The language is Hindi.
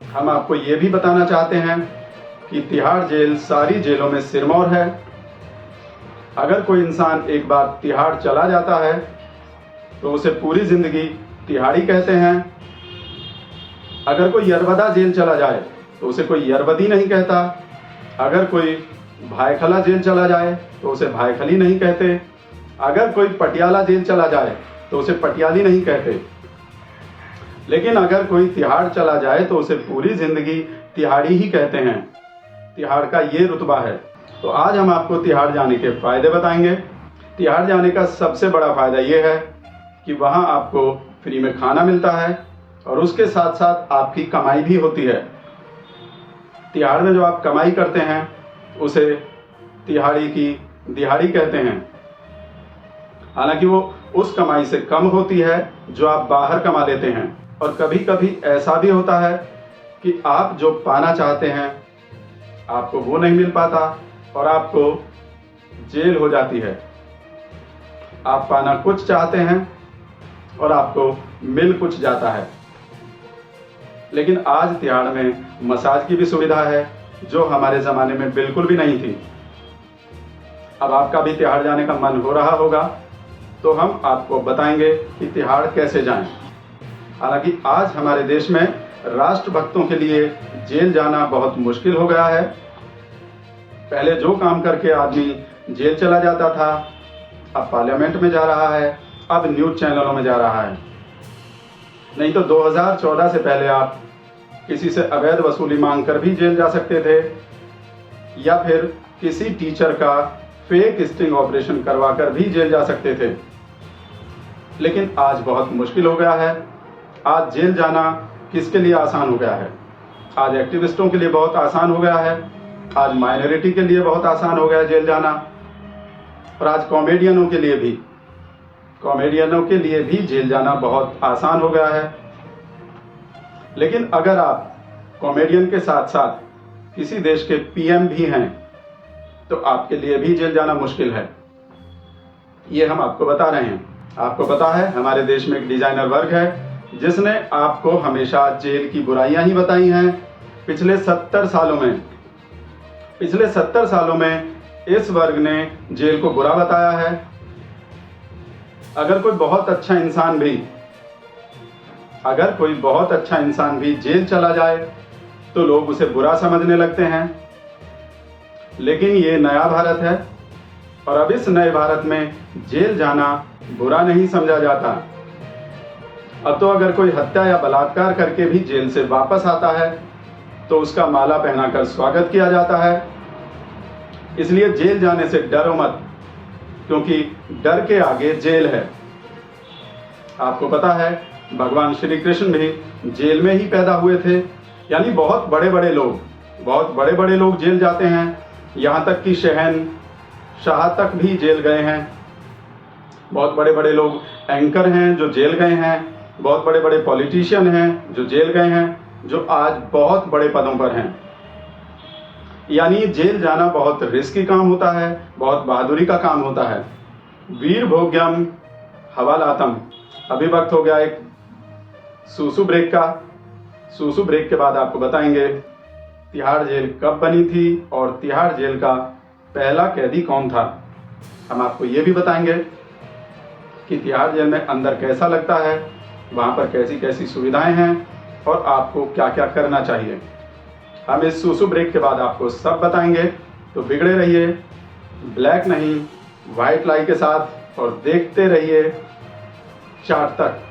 हम आपको ये भी बताना चाहते हैं कि तिहाड़ जेल सारी जेलों में सिरमौर है। अगर कोई इंसान एक बार तिहाड़ चला जाता है तो उसे पूरी ज़िंदगी तिहाड़ी कहते हैं। अगर कोई यरवदा जेल चला जाए तो उसे कोई यरवदी नहीं कहता। अगर कोई भायखला जेल चला जाए तो उसे भायखली नहीं कहते। अगर कोई पटियाला जेल चला जाए तो उसे पटियाली नहीं कहते। लेकिन अगर कोई तिहाड़ चला जाए तो उसे पूरी ज़िंदगी तिहाड़ी ही कहते हैं। तिहाड़ का ये रुतबा है। तो आज हम आपको तिहाड़ जाने के फ़ायदे बताएंगे। तिहाड़ जाने का सबसे बड़ा फ़ायदा ये है कि वहाँ आपको फ्री में खाना मिलता है और उसके साथ साथ आपकी कमाई भी होती है। तिहाड़ में जो आप कमाई करते हैं उसे तिहाड़ी की दिहाड़ी कहते हैं। हालांकि वो उस कमाई से कम होती है जो आप बाहर कमा लेते हैं। और कभी कभी ऐसा भी होता है कि आप जो पाना चाहते हैं आपको वो नहीं मिल पाता और आपको जेल हो जाती है। आप पाना कुछ चाहते हैं और आपको मिल कुछ जाता है। लेकिन आज तिहाड़ में मसाज की भी सुविधा है जो हमारे ज़माने में बिल्कुल भी नहीं थी। अब आपका भी तिहाड़ जाने का मन हो रहा होगा तो हम आपको बताएंगे कि तिहाड़ कैसे जाएं। हालांकि आज हमारे देश में राष्ट्रभक्तों के लिए जेल जाना बहुत मुश्किल हो गया है। पहले जो काम करके आदमी जेल चला जाता था अब पार्लियामेंट में जा रहा है, अब न्यूज़ चैनलों में जा रहा है। नहीं तो 2014 से पहले आप किसी से अवैध वसूली मांग कर भी जेल जा सकते थे या फिर किसी टीचर का फेक स्टिंग ऑपरेशन करवा कर भी जेल जा सकते थे। लेकिन आज बहुत मुश्किल हो गया है। आज जेल जाना किसके लिए आसान हो गया है? आज एक्टिविस्टों के लिए बहुत आसान हो गया है। आज माइनॉरिटी के लिए बहुत आसान हो गया है जेल जाना। और आज कॉमेडियनों के लिए भी जेल जाना बहुत आसान हो गया है। लेकिन अगर आप कॉमेडियन के साथ साथ किसी देश के पीएम भी हैं तो आपके लिए भी जेल जाना मुश्किल है। ये हम आपको बता रहे हैं। आपको पता है हमारे देश में एक डिजाइनर वर्ग है जिसने आपको हमेशा जेल की बुराइयां ही बताई हैं। पिछले 70 सालों में इस वर्ग ने जेल को बुरा बताया है। अगर कोई बहुत अच्छा इंसान भी जेल चला जाए तो लोग उसे बुरा समझने लगते हैं। लेकिन ये नया भारत है और अब इस नए भारत में जेल जाना बुरा नहीं समझा जाता। अब तो अगर कोई हत्या या बलात्कार करके भी जेल से वापस आता है तो उसका माला पहनाकर स्वागत किया जाता है। इसलिए जेल जाने से डरो मत, क्योंकि डर के आगे जेल है। आपको पता है भगवान श्री कृष्ण भी जेल में ही पैदा हुए थे। यानी बहुत बड़े बड़े लोग जेल जाते हैं। यहाँ तक कि शहंशाह तक भी जेल गए हैं। बहुत बड़े बड़े लोग एंकर हैं जो जेल गए हैं। बहुत बड़े बड़े पॉलिटिशियन हैं जो जेल गए हैं, जो आज बहुत बड़े पदों पर हैं। यानी जेल जाना बहुत रिस्की काम होता है, बहुत बहादुरी का काम होता है। वीर भोग्यम हवालातम। अभी वक्त हो गया एक सूसू ब्रेक का। सूसू ब्रेक के बाद आपको बताएंगे तिहाड़ जेल कब बनी थी और तिहाड़ जेल का पहला कैदी कौन था। हम आपको ये भी बताएंगे कि तिहाड़ जेल में अंदर कैसा लगता है, वहाँ पर कैसी कैसी सुविधाएं हैं और आपको क्या क्या करना चाहिए। हम इस सूसू ब्रेक के बाद आपको सब बताएंगे। तो बिगड़े रहिए ब्लैक नहीं व्हाइट लाइट के साथ और देखते रहिए चार्ट तक।